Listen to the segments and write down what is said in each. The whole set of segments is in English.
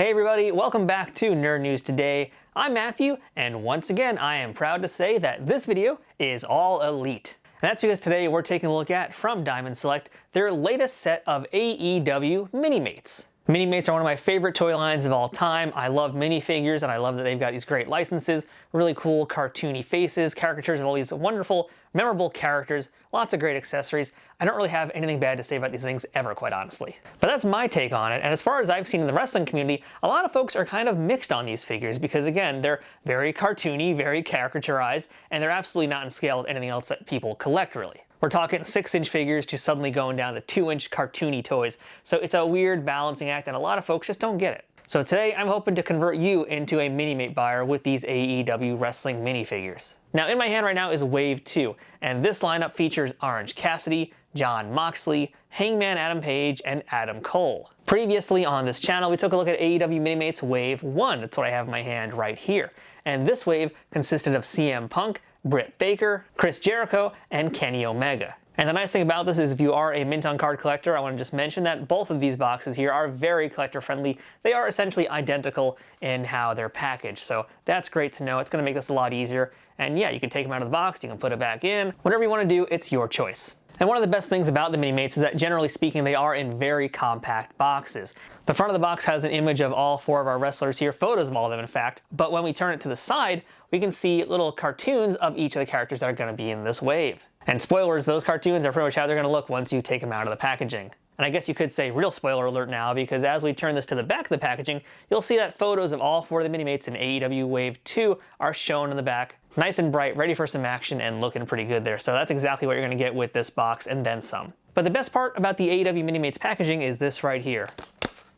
Hey everybody, welcome back to Nerd News Today. I'm Matthew, and once again I am proud to say that this video is all elite. And that's because today we're taking a look at, from Diamond Select, their latest set of AEW Minimates. Minimates are one of my favorite toy lines of all time. I love minifigures, and I love that they've got these great licenses, really cool cartoony faces, caricatures of all these wonderful, memorable characters, lots of great accessories. I don't really have anything bad to say about these things ever, quite honestly. But that's my take on it, and as far as I've seen in the wrestling community, a lot of folks are kind of mixed on these figures because, again, they're very cartoony, very caricaturized, and they're absolutely not in scale with anything else that people collect, really. We're talking 6-inch figures to suddenly going down to 2-inch cartoony toys, so it's a weird balancing act, and a lot of folks just don't get it. So today, I'm hoping to convert you into a Minimate buyer with these AEW wrestling minifigures. Now, in my hand right now is Wave 2, and this lineup features Orange Cassidy, Jon Moxley, Hangman Adam Page, and Adam Cole. Previously on this channel, we took a look at AEW Minimates Wave 1. That's what I have in my hand right here. And this wave consisted of CM Punk, Britt Baker, Chris Jericho, and Kenny Omega. And the nice thing about this is if you are a mint on card collector, I want to just mention that both of these boxes here are very collector friendly. They are essentially identical in how they're packaged, so that's great to know. It's going to make this a lot easier. And yeah, you can take them out of the box, you can put it back in. Whatever you want to do, it's your choice. And one of the best things about the Minimates is that generally speaking, they are in very compact boxes. The front of the box has an image of all 4 of our wrestlers here, photos of all of them in fact, but when we turn it to the side, we can see little cartoons of each of the characters that are going to be in this wave. And spoilers, those cartoons are pretty much how they're going to look once you take them out of the packaging. And I guess you could say real spoiler alert now, because as we turn this to the back of the packaging, you'll see that photos of all 4 of the Minimates in AEW Wave 2 are shown in the back. Nice and bright, ready for some action, and looking pretty good there. So that's exactly what you're going to get with this box, and then some. But the best part about the AEW Minimates packaging is this right here.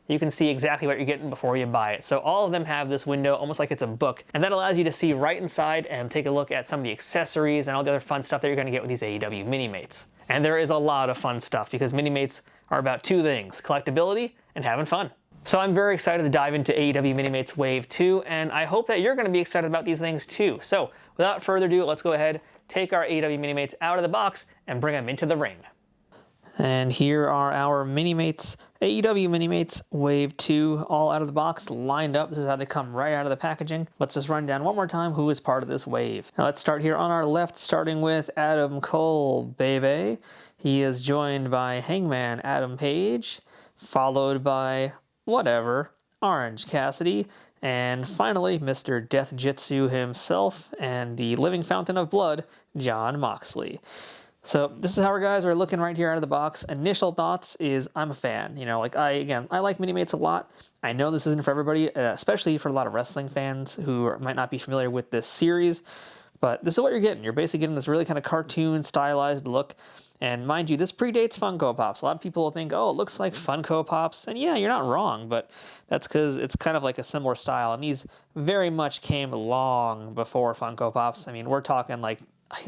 You can see exactly what you're getting before you buy it. So all of them have this window, almost like it's a book, and that allows you to see right inside and take a look at some of the accessories and all the other fun stuff that you're going to get with these AEW Minimates. And there is a lot of fun stuff, because Minimates are about 2 things: collectability and having fun. So I'm very excited to dive into AEW Minimates Wave 2, and I hope that you're going to be excited about these things too. So without further ado, let's go ahead, take our AEW Minimates out of the box, and bring them into the ring. And here are our Minimates, AEW Minimates Wave 2, all out of the box, lined up. This is how they come right out of the packaging. Let's just run down one more time who is part of this wave. Now let's start here on our left, starting with Adam Cole, baby. He is joined by Hangman Adam Page, followed by whatever, Orange Cassidy, and finally, Mr. Death Jitsu himself and the living fountain of blood, Jon Moxley. So this is how our guys are looking right here out of the box. Initial thoughts is I'm a fan. You know, like I like Minimates a lot. I know this isn't for everybody, especially for a lot of wrestling fans who might not be familiar with this series. But this is what you're getting. You're basically getting this really kind of cartoon stylized look. And mind you, this predates Funko Pops. A lot of people will think, oh, it looks like Funko Pops. And yeah, you're not wrong, but that's because it's kind of like a similar style. And these very much came long before Funko Pops. I mean, we're talking like,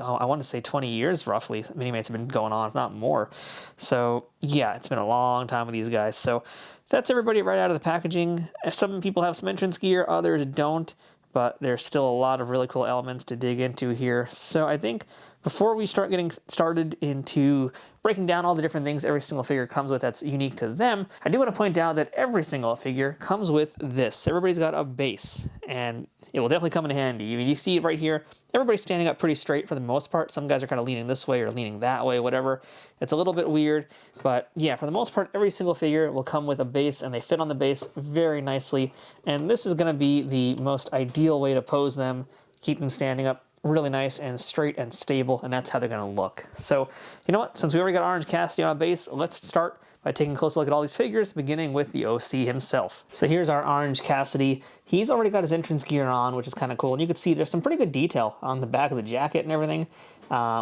I want to say 20 years roughly. Minimates have been going on, if not more. So yeah, it's been a long time with these guys. So that's everybody right out of the packaging. Some people have some entrance gear, others don't. But there's still a lot of really cool elements to dig into here. So I think before we start getting started into breaking down all the different things every single figure comes with that's unique to them, I do want to point out that every single figure comes with this. Everybody's got a base, and it will definitely come in handy. I mean, you see it right here. Everybody's standing up pretty straight for the most part. Some guys are kind of leaning this way or leaning that way, whatever. It's a little bit weird, but yeah, for the most part, every single figure will come with a base, and they fit on the base very nicely. And this is going to be the most ideal way to pose them, keep them standing up really nice and straight and stable, and that's how they're going to look. So, you know what? Since we already got Orange Cassidy on a base, let's start by taking a close look at all these figures, beginning with the OC himself. So here's our Orange Cassidy. He's already got his entrance gear on, which is kind of cool. And you can see there's some pretty good detail on the back of the jacket and everything,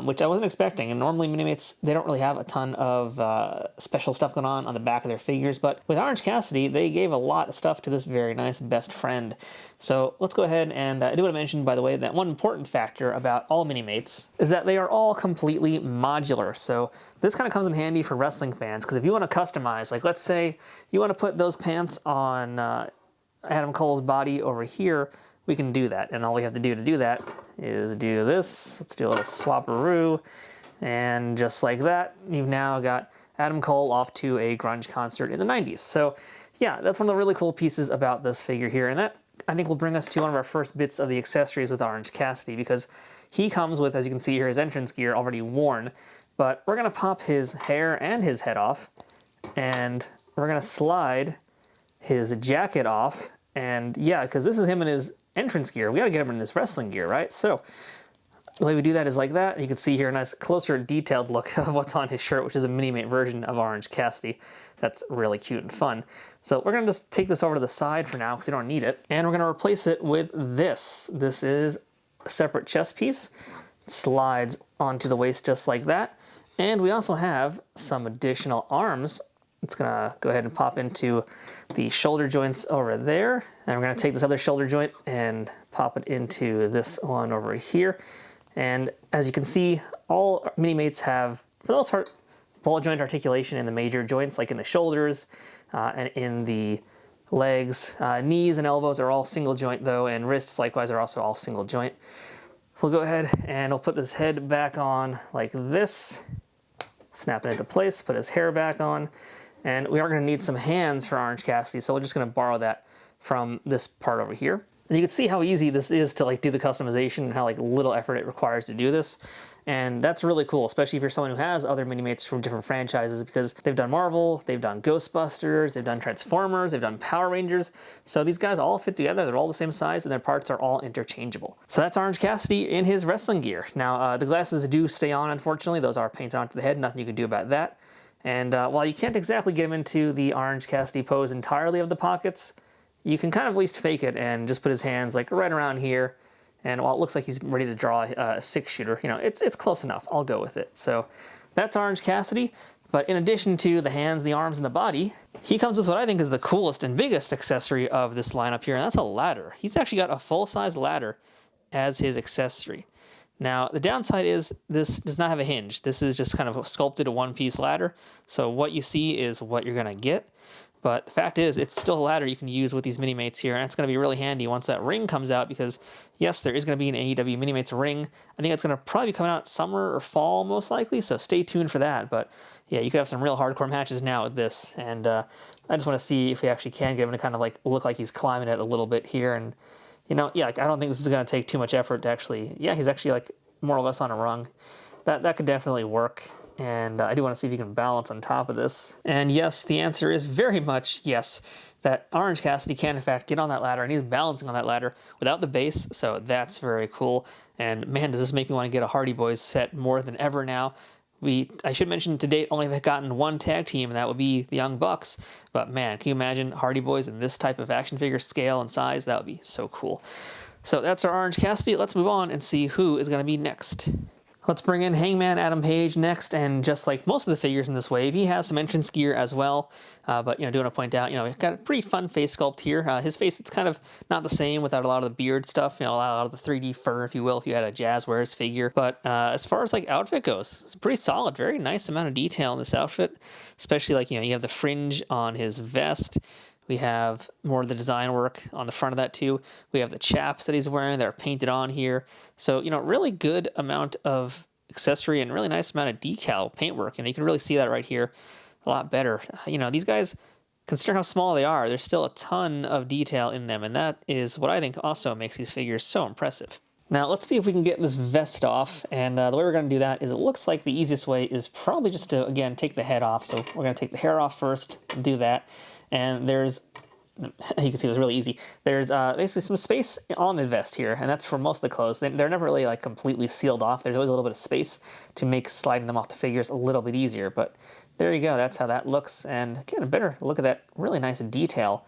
which I wasn't expecting. And normally Minimates, they don't really have a ton of special stuff going on the back of their figures. But with Orange Cassidy, they gave a lot of stuff to this very nice best friend. So let's go ahead, and I do want to mention, by the way, that one important factor about all Minimates is that they are all completely modular. So this kind of comes in handy for wrestling fans, because if you want to customize, like let's say you want to put those pants on Adam Cole's body over here, we can do that. And all we have to do that is do this. Let's do a little swap-a-roo. And just like that, you've now got Adam Cole off to a grunge concert in the 90s. So yeah, that's one of the really cool pieces about this figure here, and that I think will bring us to one of our first bits of the accessories with Orange Cassidy, because he comes with, as you can see here, his entrance gear already worn, but we're going to pop his hair and his head off, and we're going to slide his jacket off, and yeah, because this is him in his entrance gear, we got to get him in his wrestling gear, right? So the way we do that is like that. You can see here a nice closer detailed look of what's on his shirt, which is a Minimate version of Orange Cassidy. That's really cute and fun. So we're going to just take this over to the side for now because we don't need it. And we're going to replace it with this. This is a separate chest piece. It slides onto the waist just like that. And we also have some additional arms. It's going to go ahead and pop into the shoulder joints over there. And we're going to take this other shoulder joint and pop it into this one over here. And as you can see, all Minimates have, for the most part, ball joint articulation in the major joints, like in the shoulders and in the legs. Knees and elbows are all single joint though, and wrists likewise are also all single joint. We'll go ahead and we'll put this head back on like this, snap it into place, put his hair back on, and we are going to need some hands for Orange Cassidy, so we're just going to borrow that from this part over here. And you can see how easy this is to like do the customization and how like little effort it requires to do this. And that's really cool, especially if you're someone who has other Minimates from different franchises, because they've done Marvel, they've done Ghostbusters, they've done Transformers, they've done Power Rangers. So these guys all fit together, they're all the same size, and their parts are all interchangeable. So that's Orange Cassidy in his wrestling gear. Now, the glasses do stay on, unfortunately. Those are painted onto the head, nothing you can do about that. And while you can't exactly get him into the Orange Cassidy pose entirely of the pockets, you can kind of at least fake it and just put his hands like right around here. And while it looks like he's ready to draw a 6-shooter, you know, it's close enough. I'll go with it. So that's Orange Cassidy. But in addition to the hands, the arms, and the body, he comes with what I think is the coolest and biggest accessory of this lineup here, and that's a ladder. He's actually got a full-size ladder as his accessory. Now, the downside is this does not have a hinge. This is just kind of a sculpted one-piece ladder. So what you see is what you're going to get. But the fact is, it's still a ladder you can use with these Minimates here, and it's going to be really handy once that ring comes out, because, yes, there is going to be an AEW Minimates ring. I think it's going to probably be coming out summer or fall, most likely, so stay tuned for that. But, yeah, you could have some real hardcore matches now with this, and I just want to see if we actually can get him to kind of, like, look like he's climbing it a little bit here. And, you know, yeah, like, I don't think this is going to take too much effort to actually, yeah, he's actually, like, more or less on a rung. That could definitely work. And I do want to see if you can balance on top of this. And yes, the answer is very much yes, that Orange Cassidy can in fact get on that ladder, and he's balancing on that ladder without the base, so that's very cool. And man, does this make me want to get a Hardy Boys set more than ever now. I should mention to date only have gotten one tag team, and that would be the Young Bucks. But man, can you imagine Hardy Boys in this type of action figure scale and size? That would be so cool. So that's our Orange Cassidy. Let's move on and see who is going to be next. Let's bring in Hangman Adam Page next, and just like most of the figures in this wave, he has some entrance gear as well, but, you know, do want to point out, you know, we've got a pretty fun face sculpt here. His face, it's kind of not the same without a lot of the beard stuff, you know, a lot of the 3D fur, if you will, if you had a Jazzwares figure, but as far as, like, outfit goes, it's pretty solid, very nice amount of detail in this outfit, especially, like, you know, you have the fringe on his vest. We have more of the design work on the front of that too. We have the chaps that he's wearing that are painted on here. So, you know, really good amount of accessory and really nice amount of decal paintwork. And you can really see that right here a lot better. You know, these guys, consider how small they are, there's still a ton of detail in them. And that is what I think also makes these figures so impressive. Now, let's see if we can get this vest off. And the way we're going to do that is, it looks like the easiest way is probably just to, again, take the head off. So we're going to take the hair off first, do that. And there's, you can see it was really easy. There's basically some space on the vest here, and that's for most of the clothes. They're never really like completely sealed off. There's always a little bit of space to make sliding them off the figures a little bit easier. But there you go. That's how that looks. And again, a better look at that really nice detail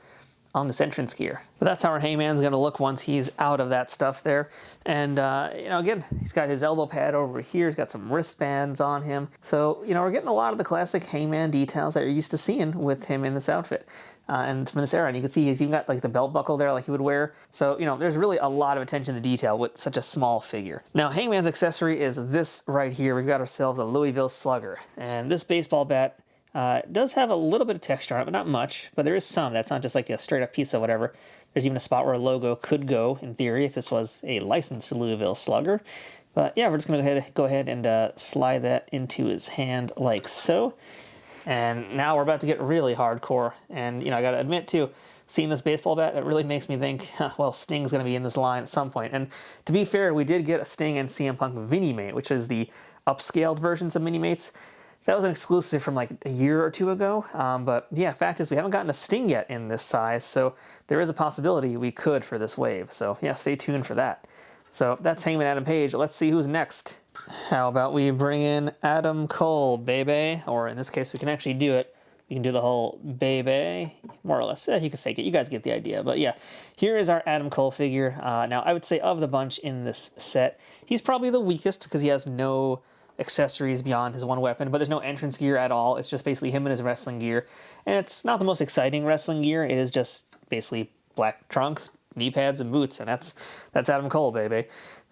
on this entrance gear. But that's how our Hangman's going to look once he's out of that stuff there. And, you know, again, he's got his elbow pad over here. He's got some wristbands on him. So, you know, we're getting a lot of the classic Hangman details that you're used to seeing with him in this outfit. And from this era, and you can see he's even got like the belt buckle there like he would wear. So, you know, there's really a lot of attention to detail with such a small figure. Now, Hangman's accessory is this right here. We've got ourselves a Louisville Slugger. And this baseball bat does have a little bit of texture on it, but not much. But there is some. That's not just like a straight up piece of whatever. There's even a spot where a logo could go, in theory, if this was a licensed Louisville Slugger. But yeah, we're just going to go ahead and slide that into his hand like so. And now we're about to get really hardcore. And, you know, I got to admit, too, seeing this baseball bat, it really makes me think, well, Sting's going to be in this line at some point. And to be fair, we did get a Sting and CM Punk Minimate, which is the upscaled versions of Minimates. That was an exclusive from like a year or two ago. But yeah, fact is we haven't gotten a Sting yet in this size, so there is a possibility we could for this wave. So yeah, stay tuned for that. So that's Hangman Adam Page. Let's see who's next. How about we bring in Adam Cole, baby? Or in this case, we can actually do it. We can do the whole baby, more or less. You can fake it. You guys get the idea. But yeah, here is our Adam Cole figure. Now, I would say of the bunch in this set, he's probably the weakest because he has no accessories beyond his one weapon, but there's no entrance gear at all. It's just basically him and his wrestling gear. And it's not the most exciting wrestling gear. It is just basically black trunks, knee pads, and boots. And that's Adam Cole, baby.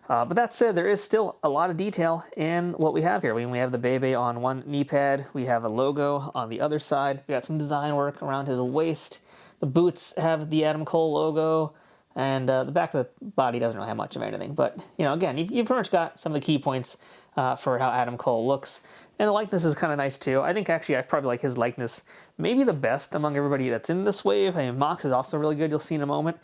But that said, there is still a lot of detail in what we have here. We have the Bebe on one knee pad. We have a logo on the other side. We got some design work around his waist. The boots have the Adam Cole logo. And the back of the body doesn't really have much of anything. But, you know, again, you've pretty much got some of the key points for how Adam Cole looks. And the likeness is kind of nice, too. I think, actually, I probably like his likeness maybe the best among everybody that's in this wave. I mean, Mox is also really good. You'll see in a moment.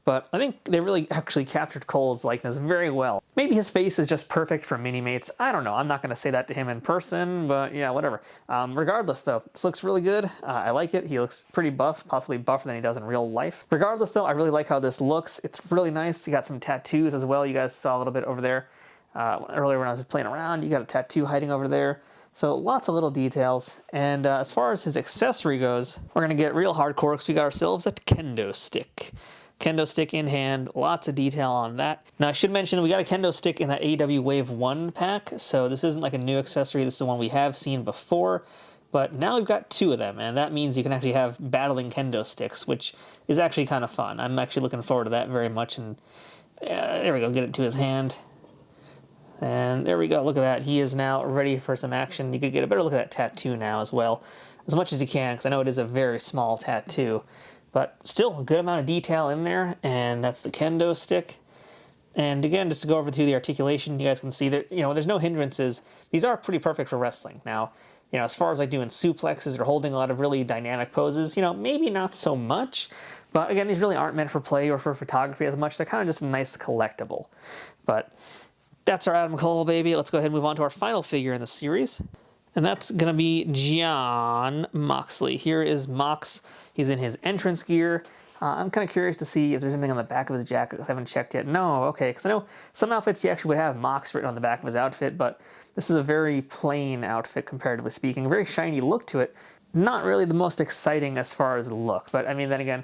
But I think they really actually captured Cole's likeness very well. Maybe his face is just perfect for Minimates. I don't know. I'm not going to say that to him in person, but yeah, whatever. Regardless, though, this looks really good. I like it. He looks pretty buff, possibly buffer than he does in real life. Regardless, though, I really like how this looks. It's really nice. You got some tattoos as well. You guys saw a little bit over there earlier when I was playing around. You got a tattoo hiding over there. So lots of little details. And as far as his accessory goes, we're going to get real hardcore because we got ourselves a kendo stick. Kendo stick in hand, lots of detail on that. Now I should mention we got a kendo stick in that AEW Wave 1 pack, so this isn't like a new accessory, this is the one we have seen before, but now we've got two of them, and that means you can actually have battling kendo sticks, which is actually kind of fun. I'm actually looking forward to that very much, and there we go, get it to his hand. And there we go, look at that, he is now ready for some action. You could get a better look at that tattoo now as well, as much as you can, because I know it is a very small tattoo. But still, a good amount of detail in there, and that's the kendo stick. And again, just to go over through the articulation, you guys can see that, you know, there's no hindrances. These are pretty perfect for wrestling. Now, you know, as far as like doing suplexes or holding a lot of really dynamic poses, you know, maybe not so much. But again, these really aren't meant for play or for photography as much. They're kind of just a nice collectible. But that's our Adam Cole, baby. Let's go ahead and move on to our final figure in the series. And that's going to be Jon Moxley. Here is Mox. He's in his entrance gear. I'm kind of curious to see if there's anything on the back of his jacket. I haven't checked yet. No, okay, because I know some outfits he actually would have Mox written on the back of his outfit, but this is a very plain outfit, comparatively speaking. A very shiny look to it. Not really the most exciting as far as look, but I mean, then again,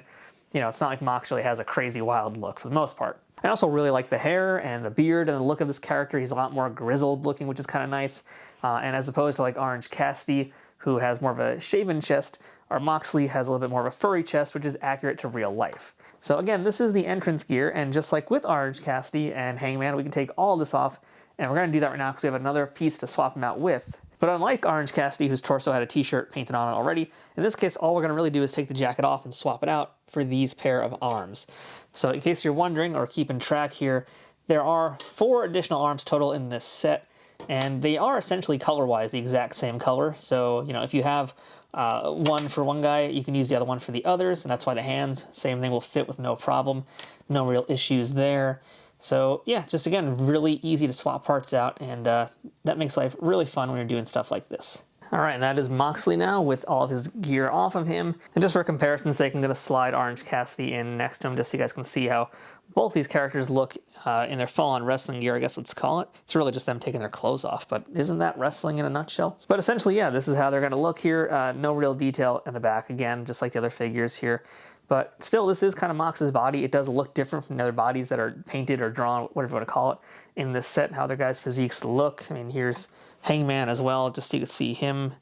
you know, it's not like Mox really has a crazy wild look for the most part. I also really like the hair and the beard and the look of this character. He's a lot more grizzled looking, which is kind of nice. And as opposed to like Orange Cassidy, who has more of a shaven chest, our Moxley has a little bit more of a furry chest, which is accurate to real life. So again, this is the entrance gear, and just like with Orange Cassidy and Hangman, we can take all this off, and we're going to do that right now because we have another piece to swap them out with. But unlike Orange Cassidy, whose torso had a t-shirt painted on it already, in this case, all we're going to really do is take the jacket off and swap it out for these pair of arms. So in case you're wondering or keeping track here, there are 4 additional arms total in this set, and they are essentially color-wise the exact same color. So, you know, if you have one for one guy, you can use the other one for the others, and that's why the hands, same thing, will fit with no problem. No real issues there. So yeah, just again, really easy to swap parts out, and that makes life really fun when you're doing stuff like this. All right, and that is Moxley now with all of his gear off of him. And just for comparison's sake, I'm going to slide Orange Cassidy in next to him just so you guys can see how both these characters look in their full-on wrestling gear, I guess let's call it. It's really just them taking their clothes off, but isn't that wrestling in a nutshell? But essentially, yeah, this is how they're going to look here. No real detail in the back, again, just like the other figures here. But still, this is kind of Mox's body. It does look different from the other bodies that are painted or drawn, whatever you want to call it, in this set, and how their guys' physiques look. I mean, here's Hangman as well, just so you can see him.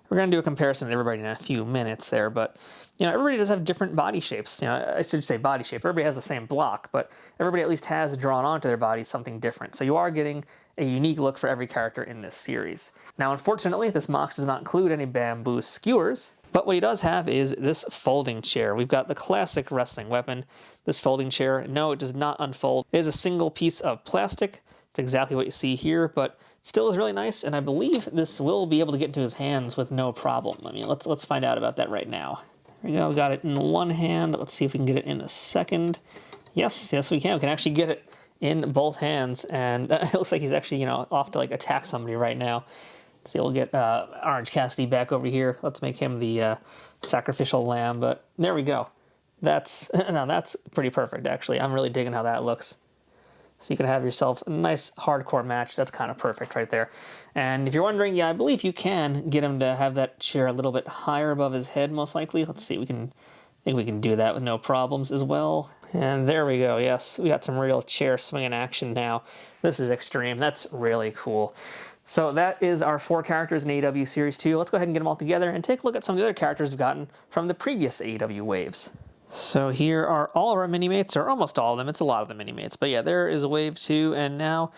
We're going to do a comparison with everybody in a few minutes there, but, you know, everybody does have different body shapes. You know, I should say body shape. Everybody has the same block, but everybody at least has drawn onto their body something different. So you are getting a unique look for every character in this series. Now, unfortunately, this Mox does not include any bamboo skewers, but what he does have is this folding chair. We've got the classic wrestling weapon, this folding chair. No, it does not unfold. It is a single piece of plastic. It's exactly what you see here, but still is really nice, and I believe this will be able to get into his hands with no problem. I mean, let's find out about that right now. Here we go, we got it in one hand. Let's see if we can get it in a second. Yes, yes we can. We can actually get it in both hands, and it looks like he's actually, off to like attack somebody right now. Let's see, we'll get Orange Cassidy back over here. Let's make him the sacrificial lamb, but there we go. That's pretty perfect, actually. I'm really digging how that looks. So you can have yourself a nice hardcore match. That's kind of perfect right there. And if you're wondering, yeah, I believe you can get him to have that chair a little bit higher above his head, most likely. Let's see, I think we can do that with no problems as well. And there we go, yes. We got some real chair swinging action now. This is extreme. That's really cool. So that is our 4 characters in AEW Series 2. Let's go ahead and get them all together and take a look at some of the other characters we've gotten from the previous AEW waves. So here are all of our mini-mates, or almost all of them. It's a lot of the mini-mates. But yeah, there is Wave 2, and now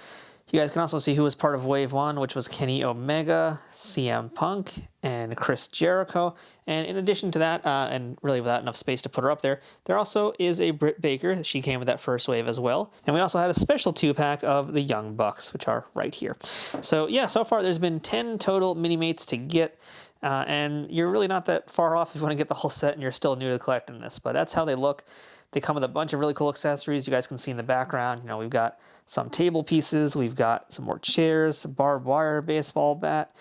you guys can also see who was part of Wave 1, which was Kenny Omega, CM Punk, and Chris Jericho. And in addition to that, and really without enough space to put her up there, there also is a Britt Baker. She came with that first wave as well. And we also had a special 2-pack of the Young Bucks, which are right here. So yeah, so far there's been 10 total mini-mates to get. And you're really not that far off if you want to get the whole set and you're still new to collecting this. But that's how they look. They come with a bunch of really cool accessories. You guys can see in the background, we've got some table pieces. We've got some more chairs, a barbed wire baseball bat.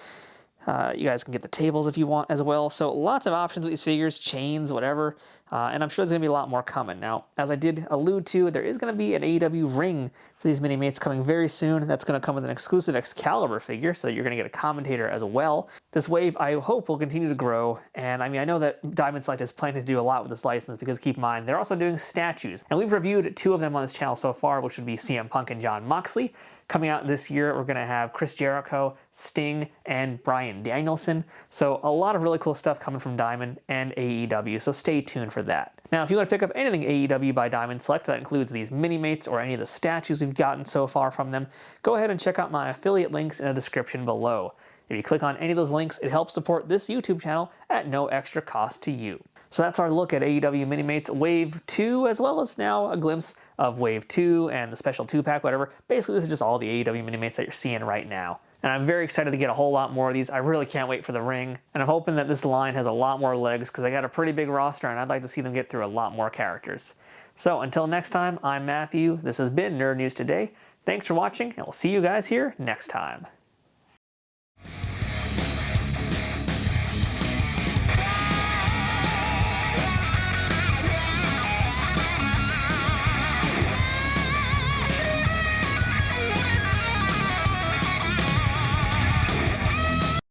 You guys can get the tables if you want as well. So lots of options with these figures, chains, whatever. And I'm sure there's going to be a lot more coming. Now, as I did allude to, there is going to be an AEW ring for these mini-mates coming very soon. That's going to come with an exclusive Excalibur figure, so you're going to get a commentator as well. This wave, I hope, will continue to grow. And I mean, I know that Diamond Select is planning to do a lot with this license because keep in mind, they're also doing statues. And we've reviewed 2 of them on this channel so far, which would be CM Punk and Jon Moxley. Coming out this year, we're going to have Chris Jericho, Sting, and Bryan Danielson. So a lot of really cool stuff coming from Diamond and AEW, so stay tuned for that. Now, if you want to pick up anything AEW by Diamond Select, that includes these mini-mates or any of the statues we've gotten so far from them, go ahead and check out my affiliate links in the description below. If you click on any of those links, it helps support this YouTube channel at no extra cost to you. So that's our look at AEW Minimates Wave 2, as well as now a glimpse of Wave 2 and the special 2-pack, whatever. Basically, this is just all the AEW Minimates that you're seeing right now. And I'm very excited to get a whole lot more of these. I really can't wait for the ring. And I'm hoping that this line has a lot more legs because I got a pretty big roster and I'd like to see them get through a lot more characters. So until next time, I'm Matthew. This has been Nerd News Today. Thanks for watching, and we'll see you guys here next time.